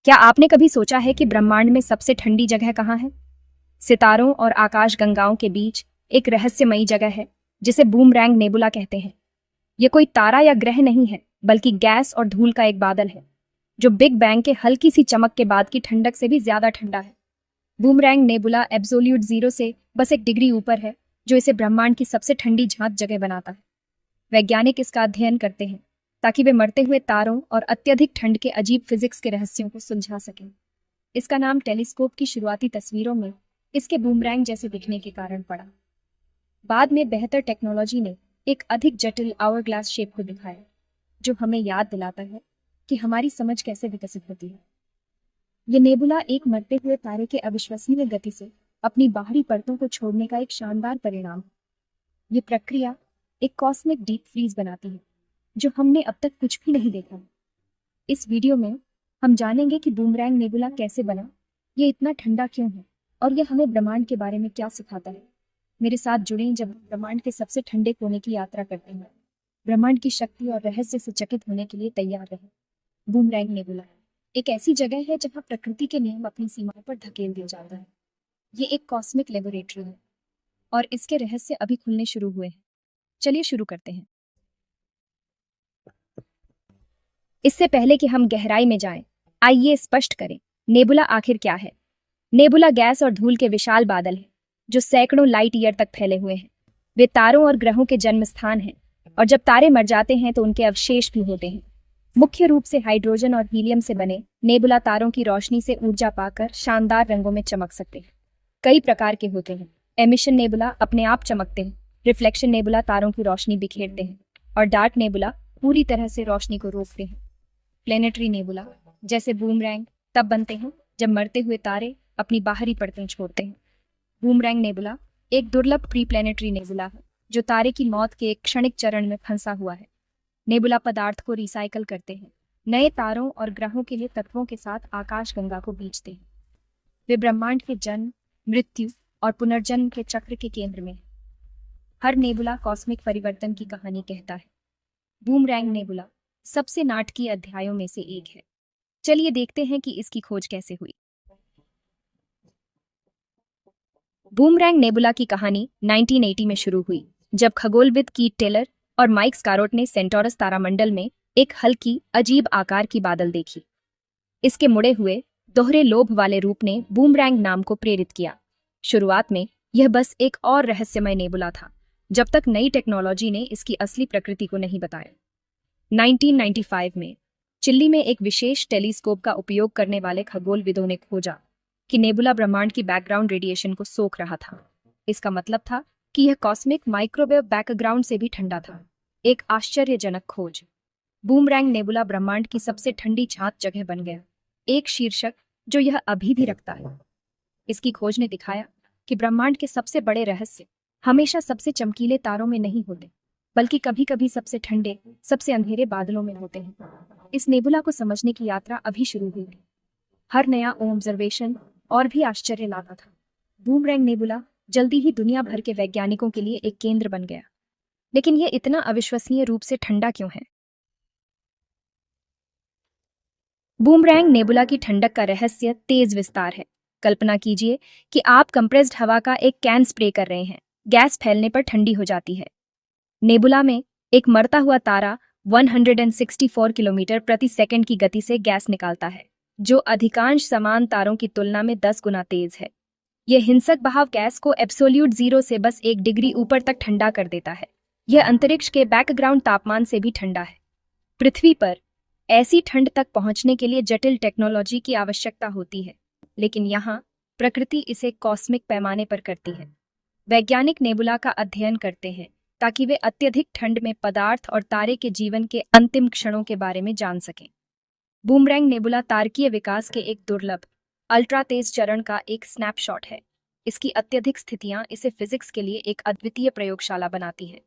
क्या आपने कभी सोचा है कि ब्रह्मांड में सबसे ठंडी जगह कहाँ है? सितारों और आकाशगंगाओं के बीच एक रहस्यमयी जगह है जिसे बूमरैंग नेबुला कहते हैं। ये कोई तारा या ग्रह नहीं है, बल्कि गैस और धूल का एक बादल है जो बिग बैंग के हल्की सी चमक के बाद की ठंडक से भी ज्यादा ठंडा है। बूमरैंग नेबुला एब्सोल्यूट जीरो से बस 1 डिग्री ऊपर है, जो इसे ब्रह्मांड की सबसे ठंडी झांक जगह बनाता है। वैज्ञानिक इसका अध्ययन करते हैं ताकि वे मरते हुए तारों और अत्यधिक ठंड के अजीब फिजिक्स के रहस्यों को सुलझा सकें। इसका नाम टेलीस्कोप की शुरुआती तस्वीरों में इसके बूमरैंग जैसे दिखने के कारण पड़ा। बाद में बेहतर टेक्नोलॉजी ने एक अधिक जटिल आवर शेप को दिखाया, जो हमें याद दिलाता है कि हमारी समझ कैसे विकसित होती है। ये नेबुला एक मरते हुए तारे के अविश्वसनीय गति से अपनी बाहरी परतों को छोड़ने का एक शानदार परिणाम है। ये प्रक्रिया एक कॉस्मिक डीप फ्रीज बनाती है, जो हमने अब तक कुछ भी नहीं देखा। इस वीडियो में हम जानेंगे कि बूमरैंग नेबुला कैसे बना, ये इतना ठंडा क्यों है, और यह हमें ब्रह्मांड के बारे में क्या सिखाता है। मेरे साथ जुड़ें जब हम ब्रह्मांड के सबसे ठंडे कोने की यात्रा करते हैं। ब्रह्मांड की शक्ति और रहस्य से चकित होने के लिए तैयार रहें। बूमरैंग नेबुला एक ऐसी जगह है जहाँ प्रकृति के नियम अपनी सीमाओं पर धकेल दिया जाता है। ये एक कॉस्मिक लेबोरेटरी है और इसके रहस्य अभी खुलने शुरू हुए हैं। चलिए शुरू करते हैं। इससे पहले कि हम गहराई में जाएं, आइए स्पष्ट करें, नेबुला आखिर क्या है। नेबुला गैस और धूल के विशाल बादल हैं जो सैकड़ों लाइट ईयर तक फैले हुए हैं। वे तारों और ग्रहों के जन्म स्थान हैं, और जब तारे मर जाते हैं तो उनके अवशेष भी होते हैं। मुख्य रूप से हाइड्रोजन और हीलियम से बने नेबुला तारों की रोशनी से ऊर्जा पाकर शानदार रंगों में चमक सकते हैं। कई प्रकार के होते हैं। एमिशन नेबुला अपने आप चमकते हैं, रिफ्लेक्शन नेबुला तारों की रोशनी बिखेरते हैं, और डार्क नेबुला पूरी तरह से रोशनी को रोकते हैं। प्लेनेटरी नेबुला जैसे बूमरैंग तब बनते हैं जब मरते हुए तारे अपनी बाहरी परतें छोड़ते हैं। बूमरैंग नेबुला एक दुर्लभ प्री प्लेनेटरी नेबुला है जो तारे की मौत के एक क्षणिक चरण में फंसा हुआ है। नेबुला पदार्थ को रिसाइकल करते हैं, नए तारों और ग्रहों के लिए तत्वों के साथ आकाशगंगा को बींचते हैं। वे ब्रह्मांड के जन्म, मृत्यु और पुनर्जन्म के चक्र के केंद्र में है। हर नेबुला कॉस्मिक परिवर्तन की कहानी कहता है। बूमरैंग नेबुला सबसे नाटकीय अध्यायों में से एक है। चलिए देखते हैं कि इसकी खोज कैसे हुई। बूमरैंग नेबुला की कहानी 1980 में शुरू हुई, जब खगोलविद कीट टेलर और माइक स्कारॉट ने सेंटोरस तारामंडल में एक हल्की, अजीब आकार की बादल देखी। इसके मुड़े हुए, दोहरे लोब वाले रूप ने बूमरैंग नाम को प्रेरित किया। शुरुआत में यह बस एक और रहस्यमय नेबुला था, जब तक नई टेक्नोलॉजी ने इसकी असली प्रकृति को नहीं बताया। 1995 में चिली में एक विशेष टेलीस्कोप का उपयोग करने वाले खगोलविदों ने खोजा कि नेबुला ब्रह्मांड की बैकग्राउंड रेडिएशन को सोख रहा था। इसका मतलब था कि यह कॉस्मिक माइक्रोवेव बैकग्राउंड से भी ठंडा था। एक आश्चर्यजनक खोज। बूमरैंग नेबुला ब्रह्मांड की सबसे ठंडी झांक जगह बन गया, एक शीर्षक जो यह अभी भी रखता है। इसकी खोज ने दिखाया कि ब्रह्मांड के सबसे बड़े रहस्य हमेशा सबसे चमकीले तारों में नहीं होते, बल्कि कभी कभी सबसे ठंडे, सबसे अंधेरे बादलों में होते हैं। इस नेबुला को समझने की यात्रा अभी शुरू हुई है। हर नया ऑब्जर्वेशन और भी आश्चर्य लाता था। बूमरैंग नेबुला जल्दी ही दुनिया भर के वैज्ञानिकों के लिए एक केंद्र बन गया। लेकिन यह इतना अविश्वसनीय रूप से ठंडा क्यों है? बूमरैंग नेबुला की ठंडक का रहस्य तेज विस्तार है। कल्पना कीजिए कि आप कंप्रेस्ड हवा का एक कैन स्प्रे कर रहे हैं। गैस फैलने पर ठंडी हो जाती है। नेबुला में एक मरता हुआ तारा 164 किलोमीटर प्रति सेकंड की गति से गैस निकालता है, जो अधिकांश समान तारों की तुलना में 10 गुना तेज है। यह हिंसक बहाव गैस को एब्सोल्यूट जीरो से बस 1 डिग्री ऊपर तक ठंडा कर देता है। यह अंतरिक्ष के बैकग्राउंड तापमान से भी ठंडा है। पृथ्वी पर ऐसी ठंड तक पहुंचने के लिए जटिल टेक्नोलॉजी की आवश्यकता होती है, लेकिन यहाँ प्रकृति इसे कॉस्मिक पैमाने पर करती है। वैज्ञानिक नेबुला का अध्ययन करते हैं ताकि वे अत्यधिक ठंड में पदार्थ और तारे के जीवन के अंतिम क्षणों के बारे में जान सकें। बूमरैंग नेबुला तारकीय विकास के एक दुर्लभ, अल्ट्रा तेज चरण का एक स्नैपशॉट है। इसकी अत्यधिक स्थितियां इसे फिजिक्स के लिए एक अद्वितीय प्रयोगशाला बनाती हैं।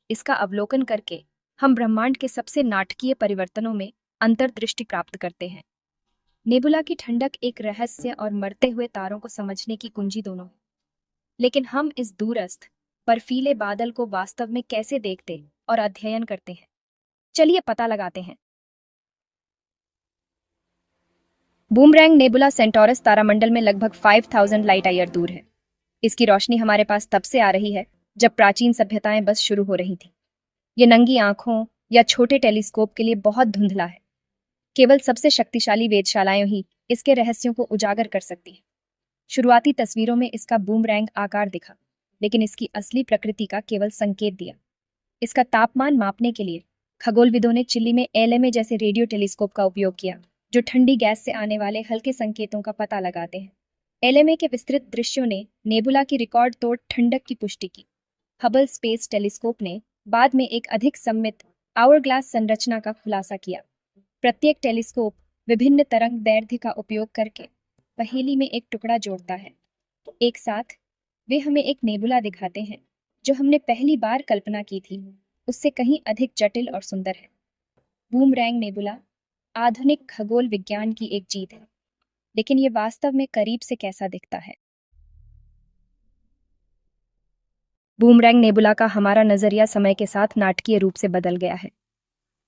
इसका अवलोकन करके हम ब्रह्मांड के सबसे नाटकीय परिवर्तनों में अंतर्दृष्टि प्राप्त करते हैं। नेबुला की ठंडक एक रहस्य और मरते हुए तारों को समझने की कुंजी दोनों है। लेकिन हम इस दूरस्थ, बर्फीले बादल को वास्तव में कैसे देखते और अध्ययन करते हैं? चलिए पता लगाते हैं। बूमरैंग नेबुला सेंटोरस तारामंडल में लगभग 5000 लाइट ईयर दूर है। इसकी रोशनी हमारे पास तब से आ रही है जब प्राचीन सभ्यताएं बस शुरू हो रही थीं। ये नंगी आंखों या छोटे टेलीस्कोप के लिए बहुत धुंधला है। केवल सबसे शक्तिशाली वेधशालाएं ही इसके रहस्यों को उजागर कर सकती हैं। शुरुआती तस्वीरों में इसका बूमरैंग आकार दिखा, लेकिन इसकी असली प्रकृति का केवल संकेत दिया। इसका तापमान मापने के लिए खगोलविदों ने चिली में एलएमए जैसे रेडियो टेलीस्कोप का उपयोग किया, जो ठंडी गैस से आने वाले हल्के संकेतों का पता लगाते हैं। एलएमए के विस्तृत दृश्यों ने नेबुला की रिकॉर्ड तोड़ ठंडक की पुष्टि की। हबल स्पेस टेलीस्कोप ने बाद में एक अधिक सममित आवरग्लास संरचना का खुलासा किया। प्रत्येक टेलीस्कोप विभिन्न तरंग दैर्ध्य का उपयोग करके पहेली में एक टुकड़ा जोड़ता है। एक साथ वे हमें एक नेबुला दिखाते हैं जो हमने पहली बार कल्पना की थी, उससे कहीं अधिक जटिल और सुंदर है। बूमरैंग नेबुला आधुनिक खगोल विज्ञान की एक जीत है, लेकिन ये वास्तव में करीब से कैसा दिखता है? बूमरैंग नेबुला का हमारा नजरिया समय के साथ नाटकीय रूप से बदल गया है।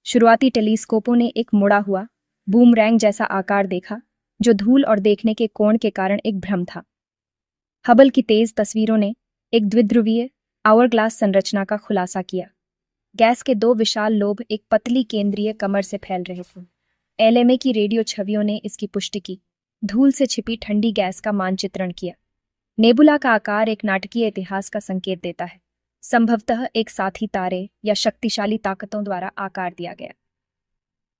शुरुआती टेलीस्कोपों ने एक मुड़ा हुआ बूमरैंग जैसा आकार देखा, जो धूल और देखने के कोण के कारण एक भ्रम था। हबल की तेज तस्वीरों ने एक द्विध्रुवीय आवरग्लास संरचना का खुलासा किया। गैस के दो विशाल लोब एक पतली केंद्रीय कमर से फैल रहे थे। एलएमए की रेडियो छवियों ने इसकी पुष्टि की। धूल से छिपी ठंडी गैस का मानचित्रण किया। नेबुला का आकार एक नाटकीय इतिहास का संकेत देता है। संभवतः एक साथी तारे या शक्तिशाली ताकतों द्वारा आकार दिया गया।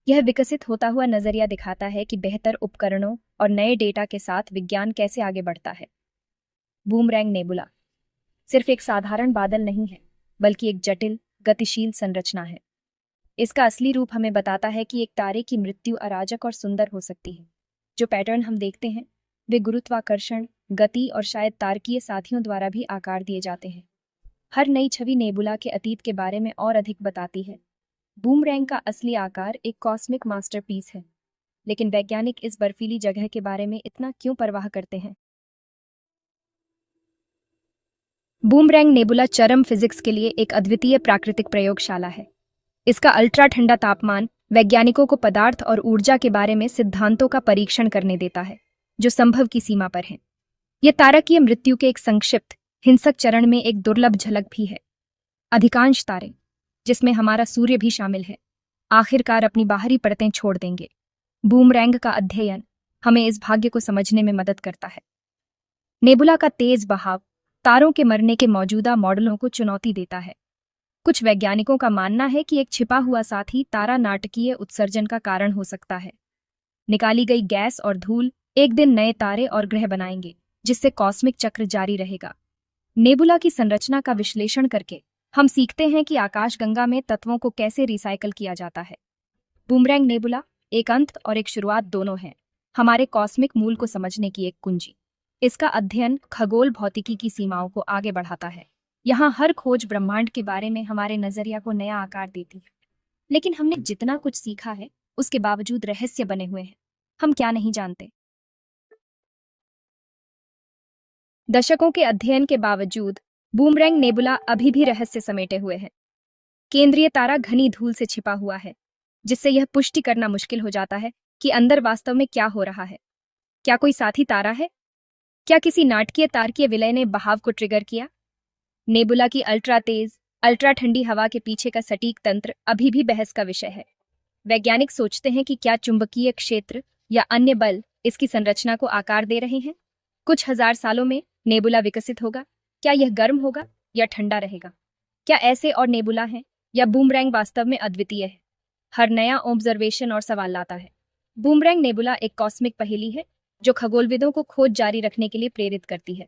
यह विकसित होता हुआ नजरिया दिखाता है कि बेहतर उपकरणों और नए डेटा के साथ विज्ञान कैसे आगे बढ़ता है। बूमरैंग नेबुला सिर्फ एक साधारण बादल नहीं है, बल्कि एक जटिल, गतिशील संरचना है। इसका असली रूप हमें बताता है कि एक तारे की मृत्यु अराजक और सुंदर हो सकती है। जो पैटर्न हम देखते हैं, वे गुरुत्वाकर्षण, गति और शायद तारकीय साथियों द्वारा भी आकार दिए जाते हैं। हर नई छवि नेबुला के अतीत के बारे में और अधिक बताती है। बूमरैंग का असली आकार एक कॉस्मिक मास्टरपीस है, लेकिन वैज्ञानिक इस बर्फीली जगह के बारे में इतना क्यों परवाह करते हैं? बूमरैंग नेबुला चरम फिजिक्स के लिए एक अद्वितीय प्राकृतिक प्रयोगशाला है। इसका अल्ट्रा ठंडा तापमान वैज्ञानिकों को पदार्थ और ऊर्जा के बारे में सिद्धांतों का परीक्षण करने देता है, जो संभव की सीमा पर हैं। यह तारकीय मृत्यु के एक संक्षिप्त, हिंसक चरण में एक दुर्लभ झलक भी है। अधिकांश तारे, जिसमें हमारा सूर्य भी शामिल है, आखिरकार अपनी बाहरी परतें छोड़ देंगे। बूमरैंग का अध्ययन हमें इस भाग्य को समझने में मदद करता है। नेबुला का तेज बहाव तारों के मरने के मौजूदा मॉडलों को चुनौती देता है। कुछ वैज्ञानिकों का मानना है कि एक छिपा हुआ साथी तारा नाटकीय उत्सर्जन का कारण हो सकता है। निकाली गई गैस और धूल एक दिन नए तारे और ग्रह बनाएंगे, जिससे कॉस्मिक चक्र जारी रहेगा। नेबुला की संरचना का विश्लेषण करके हम सीखते हैं कि आकाशगंगा में तत्वों को कैसे रिसाइकल किया जाता है। बूमरैंग नेबुला एक अंत और एक शुरुआत दोनों है, हमारे कॉस्मिक मूल को समझने की एक कुंजी। इसका अध्ययन खगोल भौतिकी की सीमाओं को आगे बढ़ाता है। यहाँ हर खोज ब्रह्मांड के बारे में हमारे नजरिया को नया आकार देती है। लेकिन हमने जितना कुछ सीखा है, उसके बावजूद रहस्य बने हुए हैं। हम क्या नहीं जानते? दशकों के अध्ययन के बावजूद बूमरैंग नेबुला अभी भी रहस्य समेटे हुए है। केंद्रीय तारा घनी धूल से छिपा हुआ है, जिससे यह पुष्टि करना मुश्किल हो जाता है कि अंदर वास्तव में क्या हो रहा है। क्या कोई साथी तारा है? क्या किसी नाटकीय तारकीय विलय ने बहाव को ट्रिगर किया? नेबुला की अल्ट्रा तेज, अल्ट्रा ठंडी हवा के पीछे का सटीक तंत्र अभी भी बहस का विषय है। वैज्ञानिक सोचते हैं कि क्या चुंबकीय क्षेत्र या अन्य बल इसकी संरचना को आकार दे रहे हैं। कुछ हजार सालों में नेबुला विकसित होगा। क्या यह गर्म होगा या ठंडा रहेगा? क्या ऐसे और नेबुला हैं, या बूमरैंग वास्तव में अद्वितीय है? हर नया ऑब्जर्वेशन और सवाल लाता है। बूमरैंग नेबुला एक कॉस्मिक पहेली है, जो खगोलविदों को खोज जारी रखने के लिए प्रेरित करती है।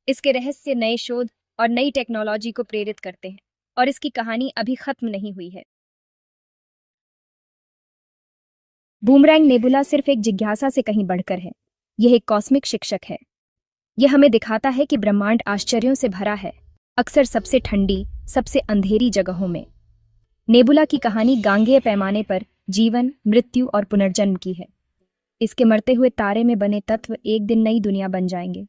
इसके रहस्य नए शोध और नई टेक्नोलॉजी को प्रेरित करते हैं, और इसकी कहानी अभी खत्म नहीं हुई है। बूमरैंग नेबुला सिर्फ एक जिज्ञासा से कहीं बढ़कर है। यह एक कॉस्मिक शिक्षक है। यह हमें दिखाता है कि ब्रह्मांड आश्चर्यों से भरा है, अक्सर सबसे ठंडी, सबसे अंधेरी जगहों में। नेबुला की कहानी गांगेय पैमाने पर जीवन, मृत्यु और पुनर्जन्म की है। इसके मरते हुए तारे में बने तत्व एक दिन नई दुनिया बन जाएंगे।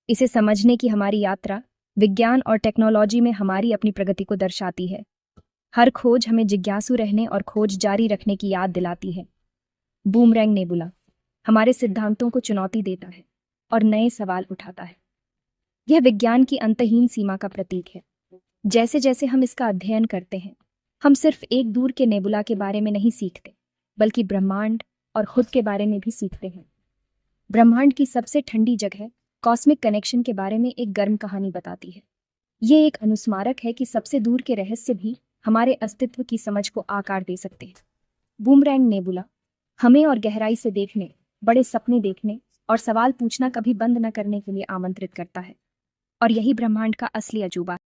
इसे समझने की हमारी यात्रा विज्ञान और टेक्नोलॉजी में हमारी अपनी प्रगति को दर्शाती है। हर खोज हमें जिज्ञासु रहने और खोज जारी रखने की याद दिलाती है। बूमरैंग नेबुला हमारे सिद्धांतों को चुनौती देता है और नए सवाल उठाता है। यह विज्ञान की अंतहीन सीमा का प्रतीक है। जैसे जैसे हम इसका अध्ययन करते हैं, हम सिर्फ एक दूर के नेबुला के बारे में नहीं सीखते, बल्कि ब्रह्मांड और खुद के बारे में भी सीखते हैं। ब्रह्मांड की सबसे ठंडी जगह कॉस्मिक कनेक्शन के बारे में एक गर्म कहानी बताती है। ये एक अनुस्मारक है कि सबसे दूर के रहस्य भी हमारे अस्तित्व की समझ को आकार दे सकते हैं। बूमरैंग नेबुला हमें और गहराई से देखने, बड़े सपने देखने और सवाल पूछना कभी बंद न करने के लिए आमंत्रित करता है। और यही ब्रह्मांड का असली अजूबा है।